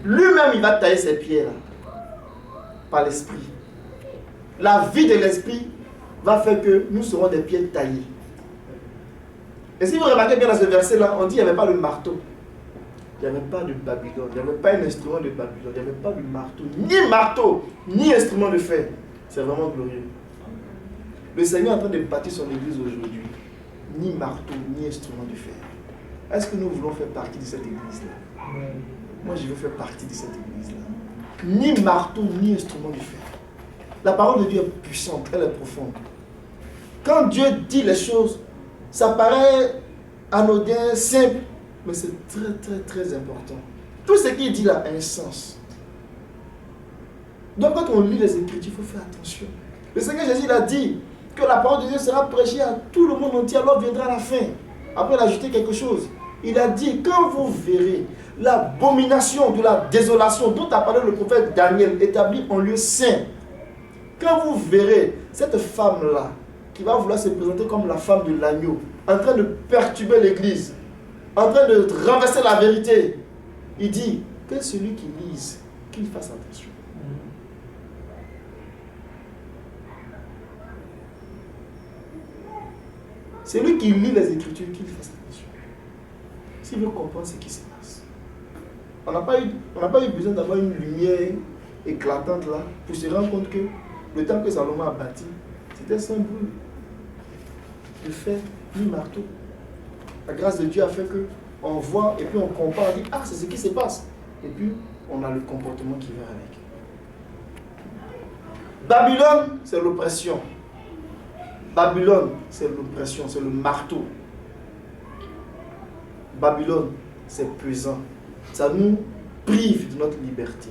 lui-même, il va tailler ces pierres par l'esprit. La vie de l'esprit va faire que nous serons des pierres taillées. Et si vous remarquez bien dans ce verset-là, on dit qu'il n'y avait pas de marteau. Il n'y avait pas de Babylone. Il n'y avait pas un instrument de Babylone. Il n'y avait pas de marteau, ni instrument de fer. C'est vraiment glorieux. Le Seigneur est en train de bâtir son église aujourd'hui. Ni marteau, ni instrument de fer. Est-ce que nous voulons faire partie de cette église-là? Moi, je veux faire partie de cette église-là. Ni marteau, ni instrument de fer. La parole de Dieu est puissante, elle est profonde. Quand Dieu dit les choses, ça paraît anodin, simple, mais c'est très, très, très important. Tout ce qu'il dit là a un sens. Donc, quand on lit les Écritures, il faut faire attention. Le Seigneur Jésus a dit que la parole de Dieu sera prêchée à tout le monde entier, alors viendra la fin. Après, il a ajouté quelque chose. Il a dit, quand vous verrez l'abomination de la désolation dont a parlé le prophète Daniel, établie en lieu saint, quand vous verrez cette femme-là, qui va vouloir se présenter comme la femme de l'agneau, en train de perturber l'église, en train de renverser la vérité, il dit que celui qui lise, qu'il fasse attention. Celui qui lit les Écritures, qu'il fasse attention. S'il veut comprendre ce qui se passe. On n'a pas eu besoin d'avoir une lumière éclatante là pour se rendre compte que le temple que Salomon a bâti, c'était sans boule de fer, ni marteau. La grâce de Dieu a fait que on voit et puis on compare, on dit ah c'est ce qui se passe. Et puis on a le comportement qui va avec. Babylone, c'est l'oppression. Babylone, c'est l'oppression, c'est le marteau. Babylone, c'est pesant. Ça nous prive de notre liberté.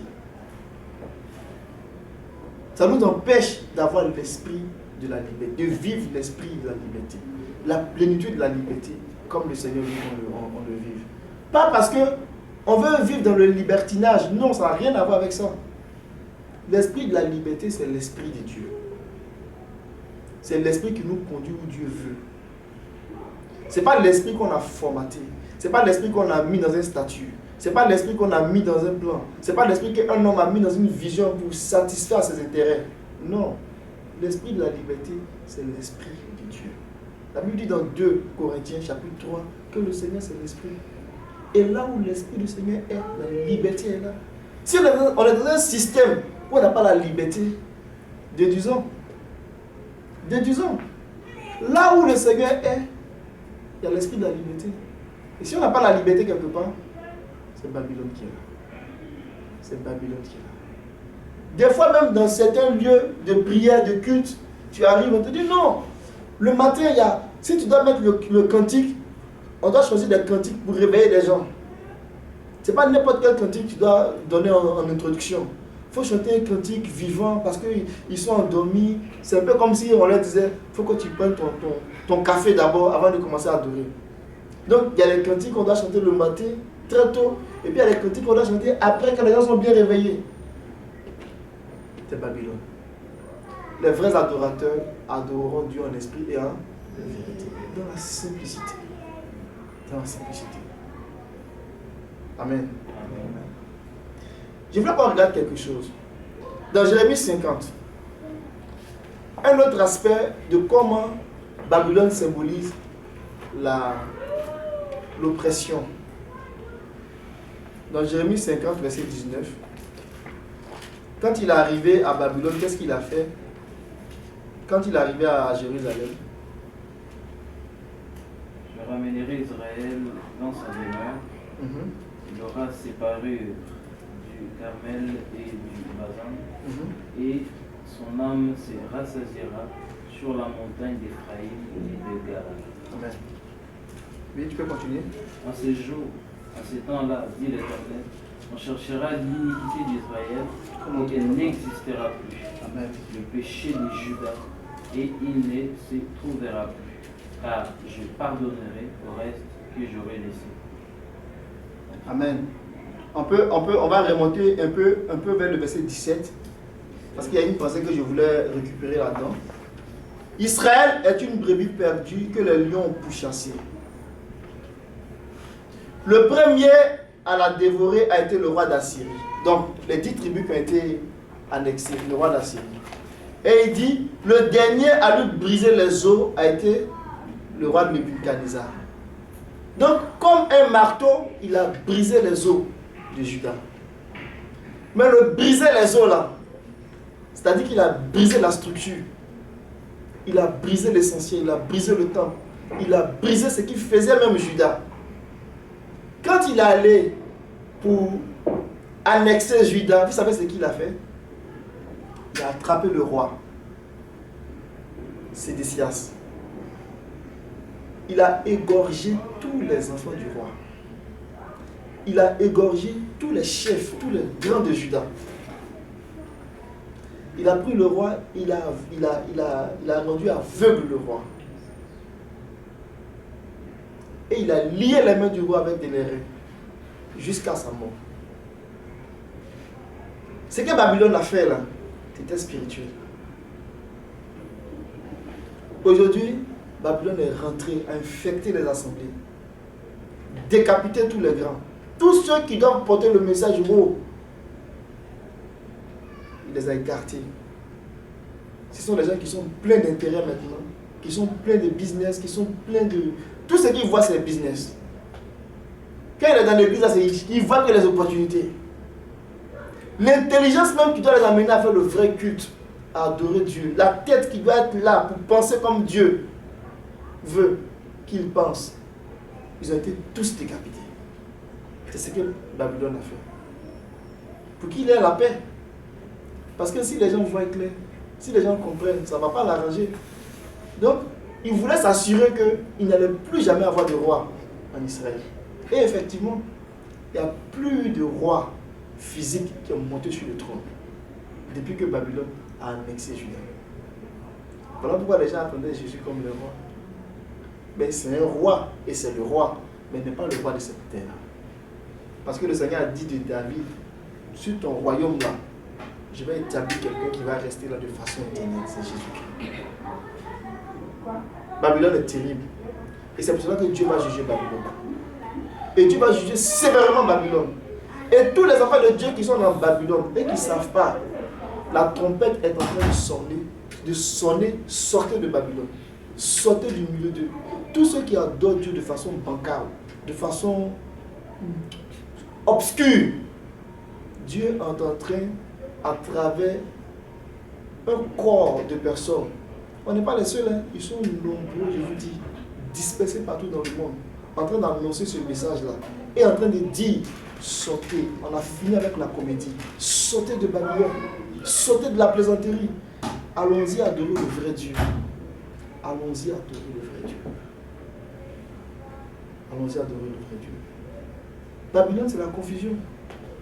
Ça nous empêche d'avoir l'esprit de la liberté, de vivre l'esprit de la liberté. La plénitude de la liberté, comme le Seigneur veut qu'on le vive. Pas parce qu'on veut vivre dans le libertinage. Non, ça n'a rien à voir avec ça. L'esprit de la liberté, c'est l'esprit de Dieu. C'est l'esprit qui nous conduit où Dieu veut. Ce n'est pas l'esprit qu'on a formaté. Ce n'est pas l'esprit qu'on a mis dans un statut. Ce n'est pas l'esprit qu'on a mis dans un plan. Ce n'est pas l'esprit qu'un homme a mis dans une vision pour satisfaire ses intérêts. Non. L'esprit de la liberté, c'est l'esprit de Dieu. La Bible dit dans 2 Corinthiens chapitre 3 que le Seigneur c'est l'esprit. Et là où l'esprit du Seigneur est, la liberté est là. Si on est dans un système où on n'a pas la liberté, déduisons. Déduisons. Là où le Seigneur est, il y a l'esprit de la liberté. Et si on n'a pas la liberté quelque part, c'est Babylone qui est là. C'est Babylone qui est là. Des fois même dans certains lieux de prière, de culte, tu arrives, on te dit non. Le matin, si tu dois mettre le cantique, on doit choisir des cantiques pour réveiller les gens. Ce n'est pas n'importe quel cantique que tu dois donner en introduction. Il faut chanter un cantique vivant parce qu'ils sont endormis. C'est un peu comme si on leur disait, il faut que tu prennes ton café d'abord avant de commencer à adorer. Donc il y a les cantiques qu'on doit chanter le matin, très tôt, et puis il y a les cantiques qu'on doit chanter après que les gens sont bien réveillés. C'est Babylone. Les vrais adorateurs adoreront Dieu en esprit et en vérité. Dans la simplicité. Dans la simplicité. Amen. Amen. Je voulais qu'on regarde quelque chose. Dans Jérémie 50, un autre aspect de comment Babylone symbolise l'oppression. Dans Jérémie 50, verset 19, quand il est arrivé à Babylone, qu'est-ce qu'il a fait? Quand il est arrivé à Jérusalem, je ramènerai Israël dans sa demeure. Il aura séparé du Carmel et du Bazan, et son âme se rassasiera sur la montagne d'Éphraïm et de Galaad. Amen. Oui, tu peux continuer. En ces jours, en ces temps-là, dit l'Éternel, on cherchera l'iniquité d'Israël et elle n'existera plus. Amen. Le péché de Juda, et il ne se trouvera plus, car je pardonnerai au reste que j'aurai laissé. Amen. On va remonter un peu vers le verset 17, parce qu'il y a une pensée que je voulais récupérer là-dedans. Israël est une brebis perdue que les lions ont pourchassée. Le premier à la dévorer a été le roi d'Assyrie. Donc, les 10 tribus qui ont été annexées, le roi d'Assyrie. Et il dit, le dernier à lui briser les os a été le roi de Nebuchadnezzar. Donc, comme un marteau, il a brisé les os de Juda. Mais le briser les os là, c'est-à-dire qu'il a brisé la structure, il a brisé l'essentiel, il a brisé le temple, il a brisé ce qui faisait même Juda. Quand il est allé pour annexer Juda, vous savez ce qu'il a fait? Il a attrapé le roi, Sédécias. Il a égorgé tous les enfants du roi. Il a égorgé tous les chefs, tous les grands de Juda. Il a pris le roi, il a rendu aveugle le roi. Et il a lié les mains du roi avec des lérins jusqu'à sa mort. Ce que Babylone a fait là, c'était spirituel. Aujourd'hui, Babylone est rentrée, a infecté les assemblées, décapité tous les grands. Tous ceux qui doivent porter le message haut, il les a écartés. Ce sont les gens qui sont pleins d'intérêts maintenant, qui sont pleins de business, qui sont pleins de... Tout ce qu'ils voient, c'est le business. Quand il est dans l'église, il voit que les opportunités. L'intelligence même qui doit les amener à faire le vrai culte, à adorer Dieu. La tête qui doit être là pour penser comme Dieu veut qu'ils pensent. Ils ont été tous décapités. C'est ce que Babylone a fait. Pour qu'il ait la paix. Parce que si les gens voient clair, si les gens comprennent, ça ne va pas l'arranger. Donc, il voulait s'assurer qu'il n'allait plus jamais avoir de roi en Israël. Et effectivement, il n'y a plus de roi physique qui est monté sur le trône depuis que Babylone a annexé Juda. Voilà pourquoi les gens attendaient Jésus comme le roi. Mais c'est un roi, et c'est le roi, mais il n'est pas le roi de cette terre. Parce que le Seigneur a dit de David, sur ton royaume là, je vais établir quelqu'un qui va rester là de façon éternelle, c'est Jésus-Christ. Babylone est terrible. Et c'est pour cela que Dieu va juger Babylone. Et Dieu va juger sévèrement Babylone. Et tous les enfants de Dieu qui sont dans Babylone et qui ne savent pas, la trompette est en train de sonner, sortez de Babylone. Sortez du milieu d'eux. Tous ceux qui adorent Dieu de façon bancale, de façon obscure, Dieu est en train, à travers un corps de personnes, on n'est pas les seuls, hein. Ils sont nombreux, je vous dis, dispersés partout dans le monde, en train d'annoncer ce message-là, et en train de dire, sortez, on a fini avec la comédie, sortez de Babylone, sortez de la plaisanterie, allons-y adorer le vrai Dieu. Allons-y adorer le vrai Dieu. Allons-y adorer le vrai Dieu. Babylone, c'est la confusion.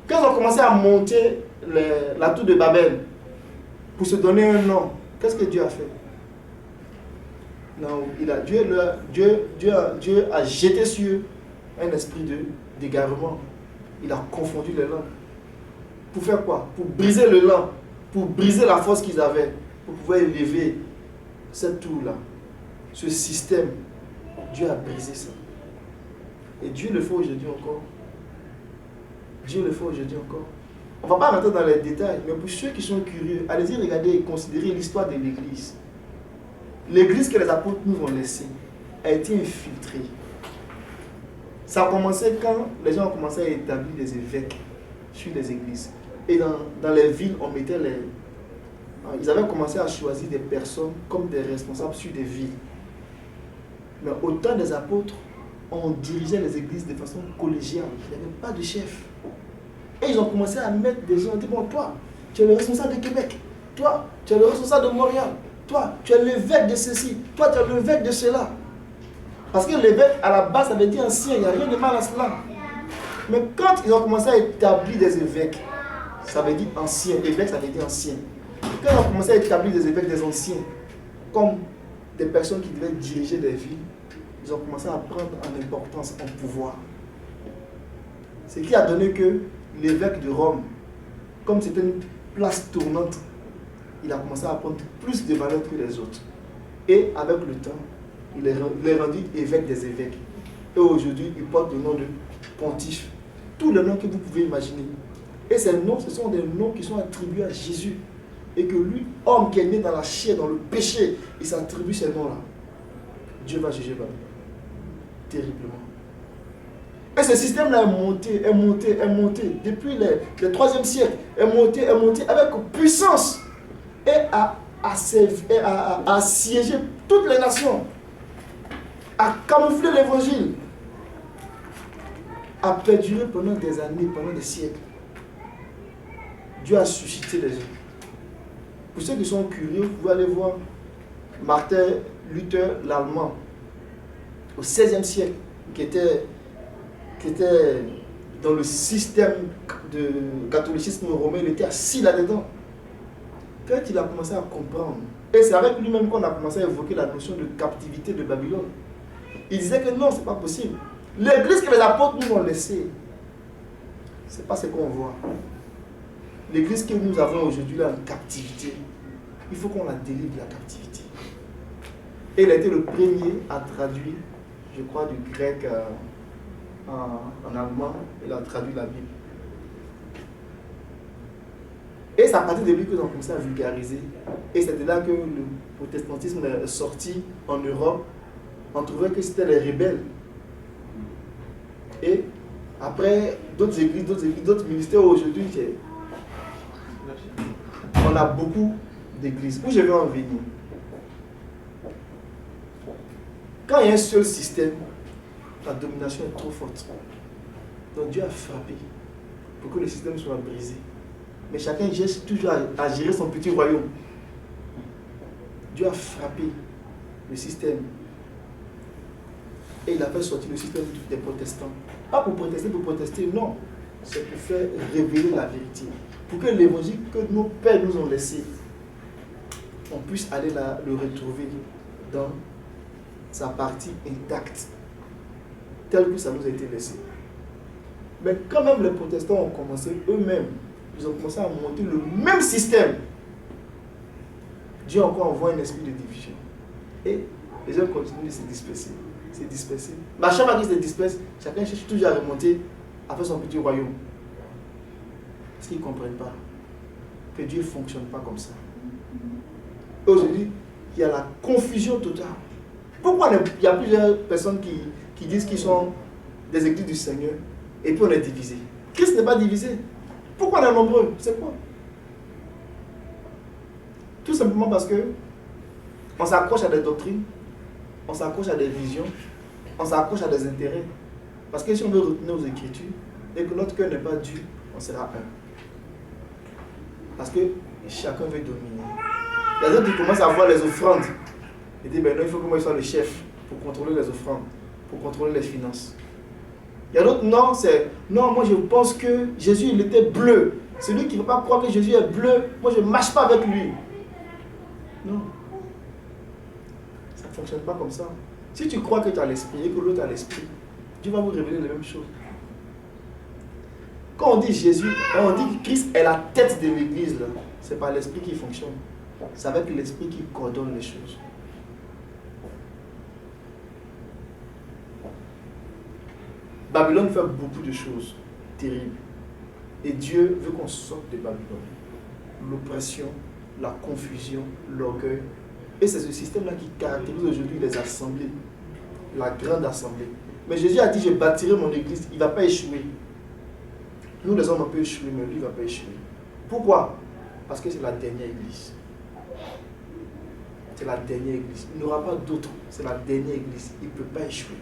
Quand ils ont commencé à monter la tour de Babel pour se donner un nom, qu'est-ce que Dieu a fait? Non, Dieu a jeté sur eux un esprit d'égarement. Il a confondu les langues. Pour faire quoi? Pour briser le langue, pour briser la force qu'ils avaient, pour pouvoir élever cette tour-là, ce système. Dieu a brisé ça. Et Dieu le fait aujourd'hui encore. Dieu le fait aujourd'hui encore. On ne va pas rentrer dans les détails, mais pour ceux qui sont curieux, allez-y regarder et considérer l'histoire de l'Église. L'Église que les apôtres nous ont laissée a été infiltrée. Ça a commencé quand les gens ont commencé à établir des évêques sur les églises. Et dans les villes, on mettait les... Ils avaient commencé à choisir des personnes comme des responsables sur des villes. Mais au temps des apôtres, on dirigeait les églises de façon collégiale. Il n'y avait pas de chef. Et ils ont commencé à mettre des gens, on dit, bon, toi, tu es le responsable de Québec. Toi, tu es le responsable de Montréal. Toi, tu es l'évêque de ceci. Toi, tu es l'évêque de cela. Parce que l'évêque, à la base, ça veut dire ancien. Il n'y a rien de mal à cela. Mais quand ils ont commencé à établir des évêques, ça veut dire ancien. Évêque, ça veut dire ancien. Quand ils ont commencé à établir des évêques, des anciens, comme des personnes qui devaient diriger des villes, ils ont commencé à prendre en importance, en pouvoir. Ce qui a donné que l'évêque de Rome, comme c'était une place tournante, il a commencé à prendre plus de valeur que les autres. Et avec le temps, il est rendu évêque des évêques. Et aujourd'hui, il porte le nom de pontife tous les noms que vous pouvez imaginer. Et ces noms, ce sont des noms qui sont attribués à Jésus. Et que lui, homme qui est né dans la chair, dans le péché, il s'attribue ces noms-là. Dieu va juger Babylone. Terriblement. Et ce système-là est monté, est monté, est monté. Depuis le 3e siècle, est monté avec puissance. Et a assiégé toutes les nations. A camouflé l'évangile. A perduré pendant des années, pendant des siècles. Dieu a suscité les gens. Pour ceux qui sont curieux, vous pouvez aller voir Martin Luther l'Allemand au XVIe siècle, qui était dans le système de catholicisme romain, il était assis là-dedans. Quand il a commencé à comprendre, et c'est avec lui-même qu'on a commencé à évoquer la notion de captivité de Babylone. Il disait que non, c'est pas possible. L'église que les apôtres nous ont laissée, c'est pas ce qu'on voit. L'église que nous avons aujourd'hui là en captivité, il faut qu'on la délivre de la captivité. Et il a été le premier à traduire, je crois, du grec en allemand, il a traduit la Bible. Et c'est à partir de lui qu'ils ont commencé à vulgariser. Et c'est de là que le protestantisme est sorti en Europe. On trouvait que c'était les rebelles. Et après, d'autres églises, d'autres ministères aujourd'hui, on a beaucoup d'églises. Où je vais en venir? Quand il y a un seul système, la domination est trop forte. Donc Dieu a frappé pour que le système soit brisé. Mais chacun cherche toujours à gérer son petit royaume. Dieu a frappé le système. Et il a fait sortir le système des protestants. Pas pour protester, non. C'est pour faire révéler la vérité. Pour que l'évangile que nos pères nous ont laissé, on puisse aller le retrouver dans sa partie intacte, telle que ça nous a été laissé. Mais quand même les protestants ont commencé eux-mêmes, ils ont commencé à monter le même système. Dieu encore envoie un esprit de division. Et les gens continuent de se disperser. Mais à chaque fois qu'ils se dispersent, chacun cherche toujours à remonter, à faire son petit royaume. Parce qu'ils ne comprennent pas que Dieu ne fonctionne pas comme ça. Aujourd'hui, il y a la confusion totale. Pourquoi il y a plusieurs personnes qui disent qu'ils sont des églises du Seigneur et puis on est divisé? Christ n'est pas divisé. Pourquoi on est nombreux? C'est quoi? Tout simplement parce que on s'accroche à des doctrines, on s'accroche à des visions, on s'accroche à des intérêts. Parce que si on veut retenir aux Écritures et que notre cœur n'est pas dur, on sera un. Parce que chacun veut dominer. Les autres qui commencent à voir les offrandes. Ils disent, ben non, il faut que moi je sois le chef pour contrôler les offrandes, pour contrôler les finances. Il y a d'autres, non, c'est, non, moi je pense que Jésus il était bleu. Celui qui ne veut pas croire que Jésus est bleu, moi je ne marche pas avec lui. Non. Ça ne fonctionne pas comme ça. Si tu crois que tu as l'esprit et que l'autre a l'esprit, Dieu va vous révéler les mêmes choses. Quand on dit Jésus, on dit que Christ est la tête de l'église, ce n'est pas l'esprit qui fonctionne. C'est avec l'esprit qui coordonne les choses. Babylone fait beaucoup de choses terribles. Et Dieu veut qu'on sorte de Babylone. L'oppression, la confusion, l'orgueil. Et c'est ce système-là qui caractérise aujourd'hui les assemblées. La grande assemblée. Mais Jésus a dit, je bâtirai mon église. Il ne va pas échouer. Nous les hommes on peut échouer, mais lui il ne va pas échouer. Pourquoi? Parce que c'est la dernière église. C'est la dernière église. Il n'y aura pas d'autre. C'est la dernière église. Il ne peut pas échouer.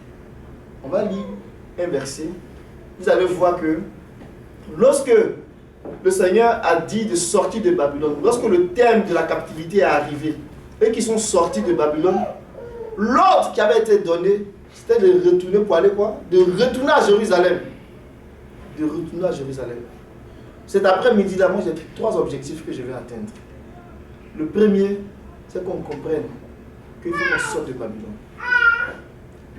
On va lire un verset. Vous allez voir que lorsque le Seigneur a dit de sortir de Babylone, lorsque le terme de la captivité est arrivé et qu'ils sont sortis de Babylone, l'ordre qui avait été donné, c'était de retourner pour aller quoi? De retourner à Jérusalem. De retourner à Jérusalem. Cet après-midi là, moi j'ai 3 objectifs que je vais atteindre. Le premier, c'est qu'on comprenne qu'il faut qu'on sorte de Babylone.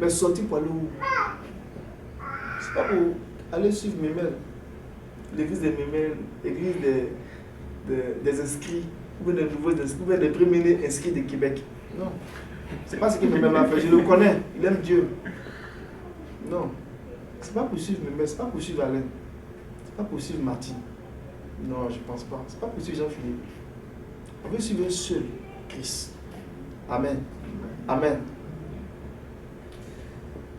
Mais sortir pour aller où? C'est pas pour aller suivre Mémel, l'église des Mémel, l'église des inscrits, ou des nouveaux inscrits, ou des premiers inscrits de Québec. Non. C'est pas ce que Mémel a fait. Je le connais. Il aime Dieu. Non. C'est pas pour suivre Mémel, c'est pas pour suivre Alain. pas possible, Martin. Non, je ne pense pas. C'est pas possible, Jean-Philippe. On veut suivre un seul Christ. Amen. Amen.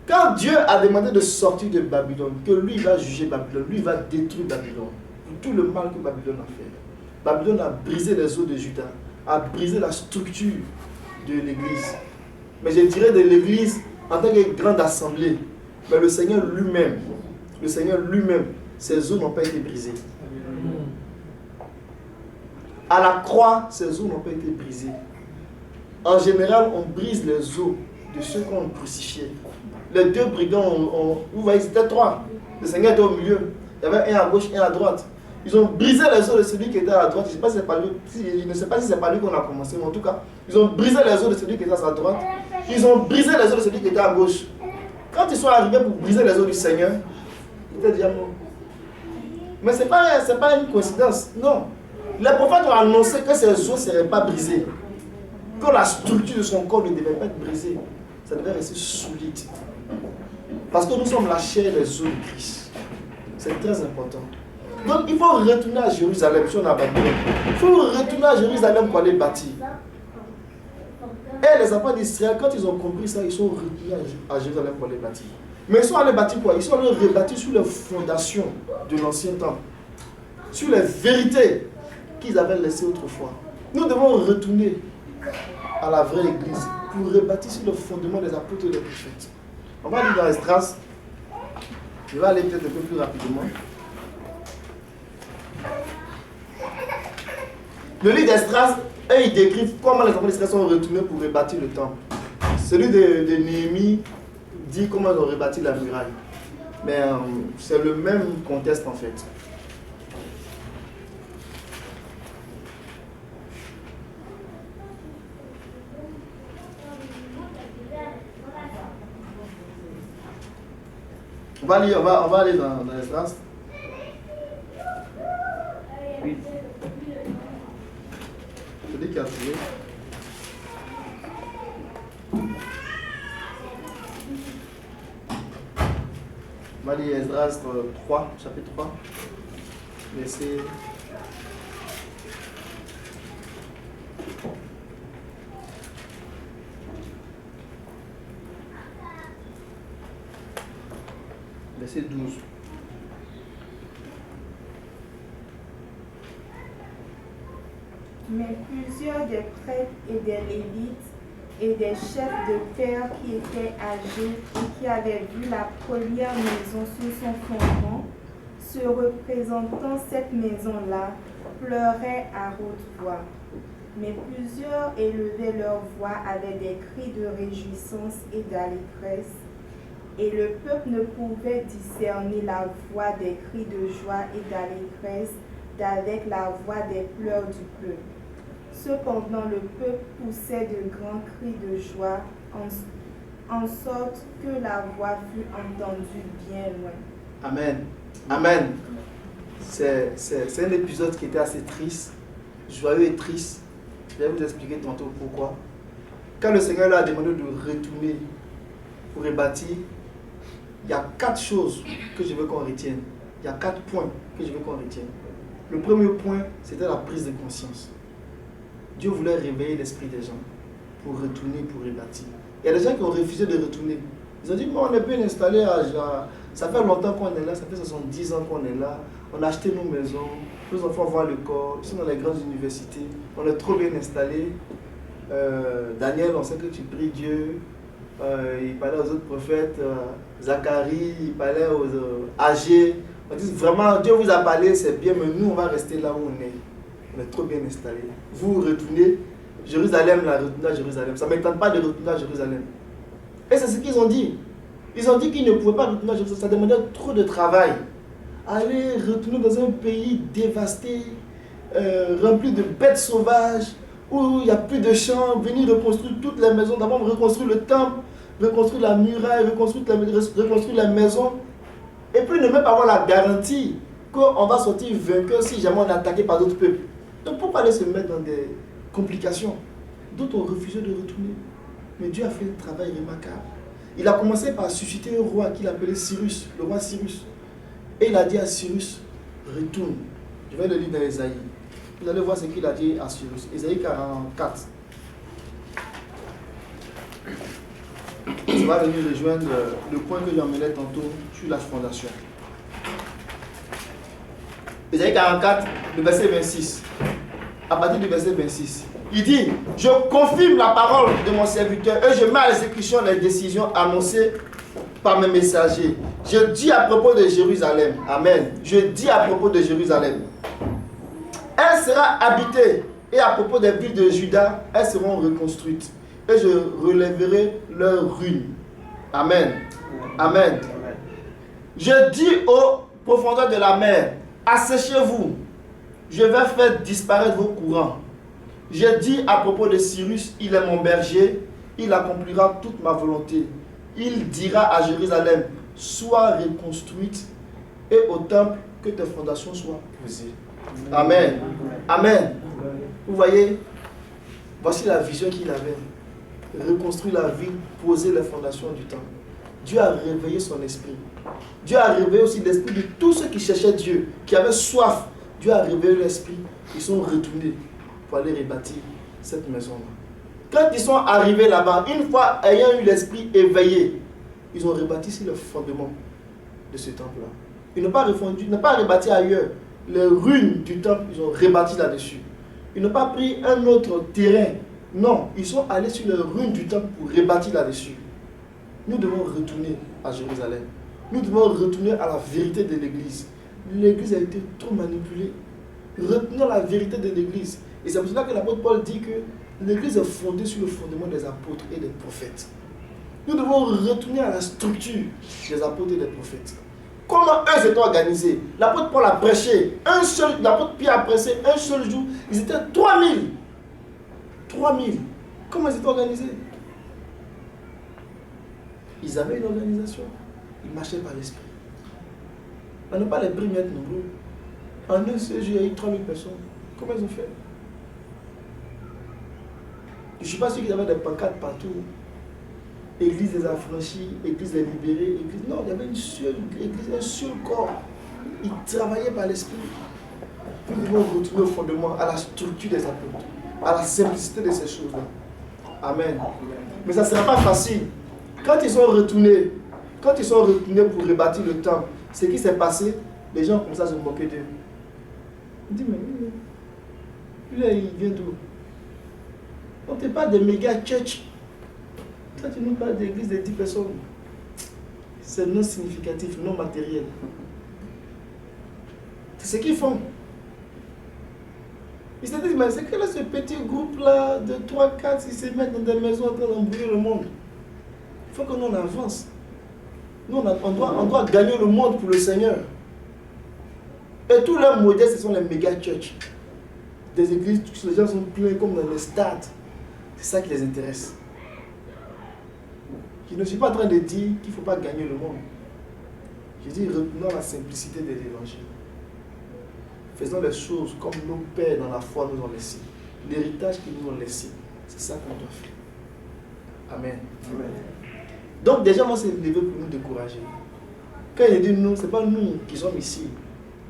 Quand Dieu a demandé de sortir de Babylone, que lui va juger Babylone, lui va détruire Babylone, pour tout le mal que Babylone a fait. Babylone a brisé les os de Juda, a brisé la structure de l'église. Mais je dirais de l'église en tant que grande assemblée. Mais le Seigneur lui-même, ses os n'ont pas été brisés. À la croix, ses os n'ont pas été brisés. En général, on brise les os de ceux qu'on crucifiait. Les deux brigands, vous voyez, c'était trois. Le Seigneur était au milieu. Il y avait un à gauche, un à droite. Ils ont brisé les os de celui qui était à droite. Je ne sais pas si c'est pas lui qu'on a commencé, mais en tout cas, ils ont brisé les os de celui qui était à sa droite. Ils ont brisé les os de celui qui était à gauche. Quand ils sont arrivés pour briser les os du Seigneur, il était déjà mort. Mais ce n'est pas une coïncidence, non. Les prophètes ont annoncé que ses os ne seraient pas brisés. Que la structure de son corps ne devait pas être brisée. Ça devait rester solide. Parce que nous sommes la chair et les os de Christ. C'est très important. Donc il faut retourner à Jérusalem, si on a Babylone. Il faut retourner à Jérusalem pour aller bâtir. Et les enfants d'Israël, quand ils ont compris ça, ils sont retournés à Jérusalem pour aller bâtir. Mais ils sont allés bâtir quoi? Ils sont allés rebâtir sur les fondations de l'ancien temple. Sur les vérités qu'ils avaient laissées autrefois. Nous devons retourner à la vraie église pour rebâtir sur le fondement des apôtres et des prophètes. On va lire dans Esdras. Je vais aller peut-être un peu plus rapidement. Le livre d'Esdras, ils décrivent comment les enfants d'Israël sont retournés pour rebâtir le temple. Celui de Néhémie dit comment ils ont rebâti la muraille. Mais c'est le même contexte en fait. On va aller dans Esdras. Oui. Celui qui a trouvé. On va lire Esdras 3, chapitre 3, verset 12. Mais plusieurs des prêtres et des lévites et des chefs de terre qui étaient âgés et qui avaient vu la première maison sur son fondement, se représentant cette maison-là, pleuraient à haute voix. Mais plusieurs élevaient leur voix avec des cris de réjouissance et d'allégresse, et le peuple ne pouvait discerner la voix des cris de joie et d'allégresse d'avec la voix des pleurs du peuple. Cependant, le peuple poussait de grands cris de joie, en sorte que la voix fut entendue bien loin. Amen. Amen. C'est un épisode qui était assez triste, joyeux et triste. Je vais vous expliquer tantôt pourquoi. Quand le Seigneur leur a demandé de retourner pour rebâtir, il y a 4 choses que je veux qu'on retienne. Il y a 4 points que je veux qu'on retienne. Le premier point, c'était la prise de conscience. Dieu voulait réveiller l'esprit des gens pour retourner, pour rebâtir. Il y a des gens qui ont refusé de retourner. Ils ont dit, bon, on est bien installé, ça fait longtemps qu'on est là, ça fait 70 ans qu'on est là, on a acheté nos maisons, nos enfants vont à l'école, ils sont dans les grandes universités, on est trop bien installés. Daniel, on sait que tu pries Dieu. Il parlait aux autres prophètes, Zacharie, il parlait aux âgés. On dit vraiment, Dieu vous a parlé, c'est bien, mais nous, on va rester là où on est. On est trop bien installés. Vous retournez, Jérusalem, là, retournez à Jérusalem. Ça ne m'étonne pas de retourner à Jérusalem. Et c'est ce qu'ils ont dit. Ils ont dit qu'ils ne pouvaient pas retourner à Jérusalem. Ça demandait trop de travail. Aller retourner dans un pays dévasté, rempli de bêtes sauvages, où il n'y a plus de champs, venir reconstruire toutes les maisons. D'abord, reconstruire le temple, reconstruire la muraille, reconstruire la maison. Et puis ne même pas avoir la garantie qu'on va sortir vainqueur si jamais on est attaqué par d'autres peuples. Donc pourquoi aller se mettre dans des complications? D'autres ont refusé de retourner. Mais Dieu a fait un travail remarquable. Il a commencé par susciter un roi qu'il appelait Cyrus, le roi Cyrus. Et il a dit à Cyrus, retourne. Je vais le lire dans Ésaïe. Vous allez voir ce qu'il a dit à Cyrus. Ésaïe 44. Ça va venir rejoindre le point que j'emmenais tantôt sur la fondation. Ésaïe 44, le verset 26. À partir du verset 26. Il dit, je confirme la parole de mon serviteur et je mets à l'exécution les décisions annoncées par mes messagers. Je dis à propos de Jérusalem, amen, je dis à propos de Jérusalem, elle sera habitée, et à propos des villes de Juda, elles seront reconstruites, et je relèverai leurs ruines. Amen. Amen. Je dis aux profondeurs de la mer, asséchez-vous, je vais faire disparaître vos courants. Je dis à propos de Cyrus, il est mon berger, il accomplira toute ma volonté. Il dira à Jérusalem, sois reconstruite, et au temple, que tes fondations soient posées. Amen. Amen. Vous voyez, voici la vision qu'il avait. Reconstruire la ville, poser les fondations du temple. Dieu a réveillé son esprit. Dieu a réveillé aussi l'esprit de tous ceux qui cherchaient Dieu, qui avaient soif. Dieu a réveillé l'esprit. Ils sont retournés pour aller rebâtir cette maison-là. Quand ils sont arrivés là-bas, une fois ayant eu l'esprit éveillé, ils ont rebâti sur le fondement de ce temple-là. Ils n'ont pas refondu, ils n'ont pas rebâti ailleurs. Les ruines du temple, ils ont rebâti là-dessus. Ils n'ont pas pris un autre terrain. Non, ils sont allés sur les ruines du temple pour rebâtir là-dessus. Nous devons retourner à Jérusalem. Nous devons retourner à la vérité de l'Église. L'Église a été trop manipulée. Retenons la vérité de l'Église. Et c'est pour cela que l'apôtre Paul dit que l'Église est fondée sur le fondement des apôtres et des prophètes. Nous devons retourner à la structure des apôtres et des prophètes. Comment eux s'étaient organisés? L'apôtre Paul a prêché. L'apôtre Pierre a prêché un seul jour. Ils étaient 3000. 3000. Comment ils étaient organisés? Ils avaient une organisation. Ils marchaient par l'esprit. On n'a pas les prix être nombreux. En un seul jour, il y a eu 3000 personnes. Comment ils ont fait? Je ne suis pas sûr qu'ils avaient des pancartes partout. Église des affranchis, église des libérés, église... Non, il y avait une seule église, un seul corps. Ils travaillaient par l'esprit. Nous devons retourner au fondement, à la structure des apôtres, à la simplicité de ces choses-là. Amen. Mais ça ne sera pas facile. Quand ils sont retournés pour rebâtir le temple, ce qui s'est passé, les gens commencent à se moquer d'eux. Ils disent, mais lui, il vient d'où? On ne pas des méga church. Quand tu nous parles d'église de 10 personnes, c'est non significatif, non matériel. C'est ce qu'ils font. Ils se disent, mais c'est que là, ce petit groupe-là de 3, 4, ils se mettent dans des maisons en train d'embrouiller le monde. Il faut que nous on avance. Nous, on doit gagner le monde pour le Seigneur. Et tous leurs modèles, ce sont les méga church. Des églises, les gens sont pleins comme dans les stades. C'est ça qui les intéresse. Je ne suis pas en train de dire qu'il ne faut pas gagner le monde. Je dis retenons la simplicité de l'évangile. Faisons les choses comme nos pères dans la foi nous ont laissé. L'héritage qu'ils nous ont laissé, c'est ça qu'on doit faire. Amen. Amen. Donc déjà, moi, c'est levé pour nous décourager. Quand il dit nous, ce n'est pas nous qui sommes ici.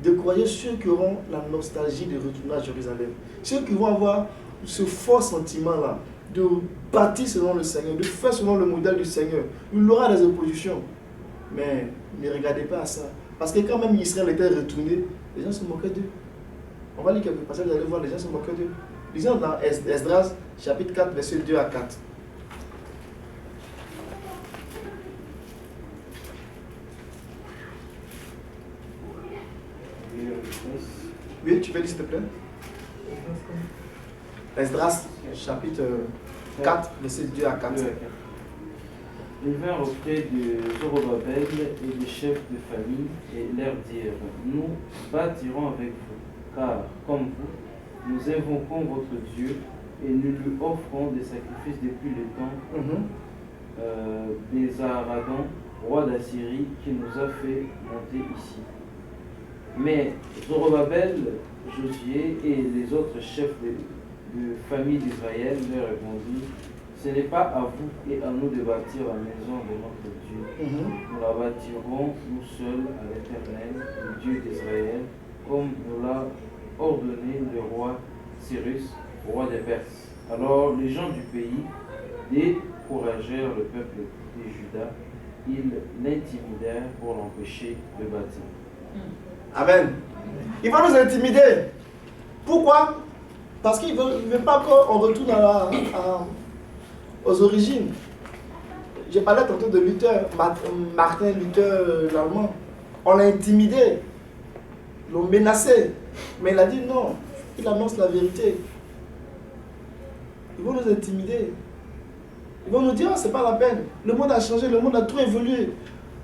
Décourager ceux qui auront la nostalgie de retourner à Jérusalem. Ceux qui vont avoir ce fort sentiment-là de bâtir selon le Seigneur, de faire selon le modèle du Seigneur. Il y aura des oppositions. Mais ne regardez pas à ça. Parce que quand même Israël était retourné, les gens se moquaient d'eux. On va lire quelques passages, vous allez voir, les gens se moquaient d'eux. Lisons dans Esdras, chapitre 4, versets 2 à 4. Oui, tu peux lire s'il te plaît. Esdras, chapitre 4, versets 2 à 4. Ils vinrent auprès de Zorobabel et des chefs de famille et leur dirent, nous bâtirons avec vous, car comme vous, nous invoquons votre Dieu et nous lui offrons des sacrifices depuis le temps des Aradon, roi d'Assyrie, qui nous a fait monter ici. Mais Zorobabel, Josué et les autres chefs de famille d'Israël leur répondirent, ce n'est pas à vous et à nous de bâtir la maison de notre Dieu. Nous la bâtirons nous seuls à l'Éternel, le Dieu d'Israël, comme nous l'a ordonné le roi Cyrus, roi des Perses. Alors les gens du pays découragèrent le peuple de Juda. Ils l'intimidèrent pour l'empêcher de bâtir. Amen. Il va nous intimider. Pourquoi? Parce qu'il ne veut pas qu'on retourne aux origines. J'ai parlé tantôt de Luther, Martin Luther, l'Allemand. On l'a intimidé, l'ont menacé. Mais il a dit non, il annonce la vérité. Ils vont nous intimider. Ils vont nous dire, oh, c'est pas la peine. Le monde a changé, le monde a tout évolué.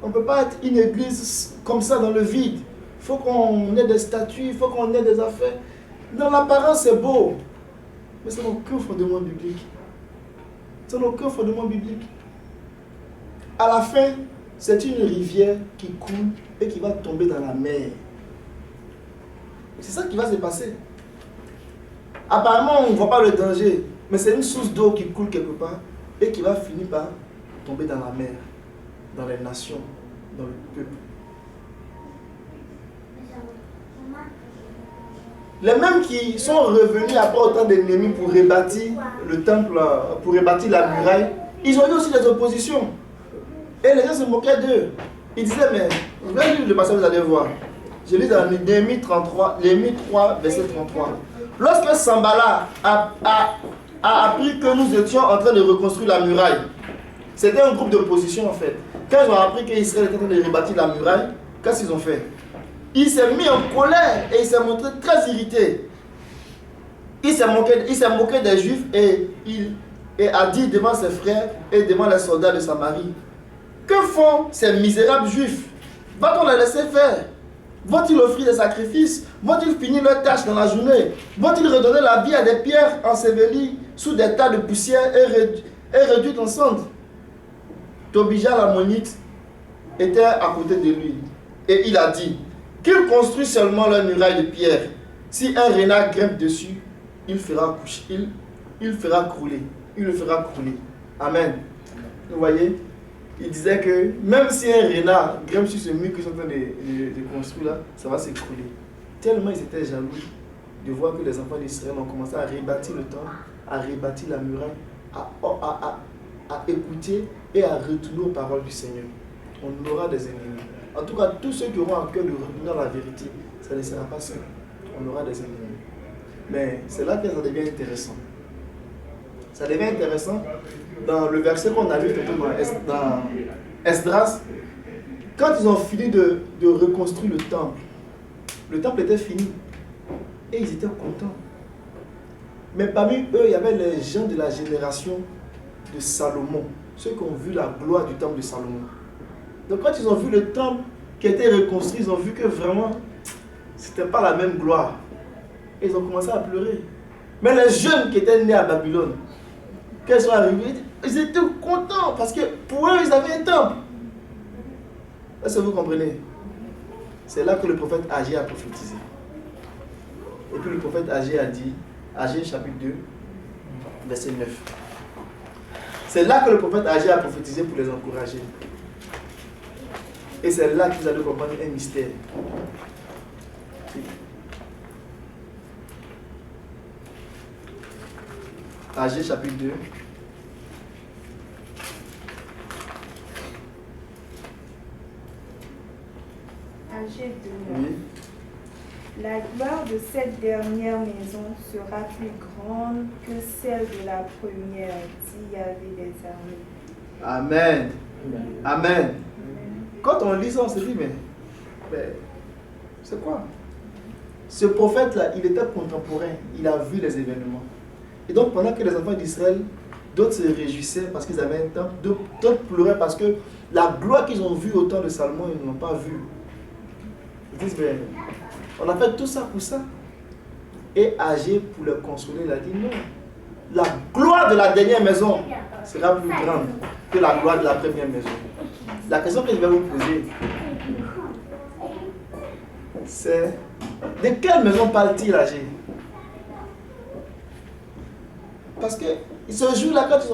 On ne peut pas être une église comme ça dans le vide. Il faut qu'on ait des statuts, il faut qu'on ait des affaires. Dans l'apparence, c'est beau. Mais ça n'a aucun fondement biblique. Ça n'a aucun fondement biblique. À la fin, c'est une rivière qui coule et qui va tomber dans la mer. C'est ça qui va se passer. Apparemment, on ne voit pas le danger, mais c'est une source d'eau qui coule quelque part et qui va finir par tomber dans la mer, dans les nations, dans le peuple. Les mêmes qui sont revenus après autant d'ennemis pour rebâtir le temple, pour rebâtir la muraille, ils ont eu aussi des oppositions. Et les gens se moquaient d'eux. Ils disaient, mais, je vais lire le passage, vous allez voir. Je lis dans Néhémie 33, Néhémie 3, verset 33. Lorsque Sambala a appris que nous étions en train de reconstruire la muraille, c'était un groupe d'opposition en fait. Quand ils ont appris qu'Israël était en train de rebâtir la muraille, qu'est-ce qu'ils ont fait? Il s'est mis en colère et il s'est montré très irrité. Il s'est moqué des Juifs et a dit devant ses frères et devant les soldats de Samarie, que font ces misérables Juifs? Va-t-on les laisser faire? Vont-ils offrir des sacrifices? Vont-ils finir leurs tâches dans la journée? Vont-ils redonner la vie à des pierres ensevelies sous des tas de poussière et réduites en cendres? Tobija l'ammonite était à côté de lui et il a dit qu'ils construisent seulement leur muraille de pierre. Si un renard grimpe dessus, il fera coucher, il fera crouler. Il le fera crouler. Amen. Vous voyez? Il disait que même si un renard grimpe sur ce mur qu'ils sont en train de construire là, ça va s'écrouler. Tellement ils étaient jaloux de voir que les enfants d'Israël ont commencé à rebâtir le temple, à rebâtir la muraille, à écouter et à retourner aux paroles du Seigneur. On aura des ennemis. En tout cas, tous ceux qui auront à cœur de revenir à la vérité, ça ne sera pas seul. On aura des ennemis. Mais c'est là que ça devient intéressant. Ça devient intéressant dans le verset qu'on a lu dans Esdras. Quand ils ont fini de reconstruire le temple était fini. Et ils étaient contents. Mais parmi eux, il y avait les gens de la génération de Salomon. Ceux qui ont vu la gloire du temple de Salomon. Donc quand ils ont vu le temple qui a été reconstruit, ils ont vu que vraiment, c'était pas la même gloire. Et ils ont commencé à pleurer. Mais les jeunes qui étaient nés à Babylone, quand ils sont arrivés, ils étaient contents parce que pour eux, ils avaient un temple. Est-ce que vous comprenez? C'est là que le prophète Agé a prophétisé. Et puis le prophète Agé a dit, Agé chapitre 2, verset 9. C'est là que le prophète Agé a prophétisé pour les encourager. Et c'est là que vous allez comprendre un mystère. Agé chapitre 2. Agé 2. Oui. La gloire de cette dernière maison sera plus grande que celle de la première, dit Yahvé des armées. Amen. Amen. Quand on lit ça, on se dit, mais c'est quoi? Ce prophète-là, il était contemporain, il a vu les événements. Et donc, pendant que les enfants d'Israël, d'autres se réjouissaient parce qu'ils avaient un temple, d'autres pleuraient parce que la gloire qu'ils ont vue au temps de Salomon, ils ne l'ont pas vue. Ils disent, mais on a fait tout ça pour ça. Et Agé, pour le consoler, il a dit, non, la gloire de la dernière maison sera plus grande que la gloire de la première maison. La question que je vais vous poser, c'est de quelle maison parle-t-il, Agé? Parce que ce jour-là, quand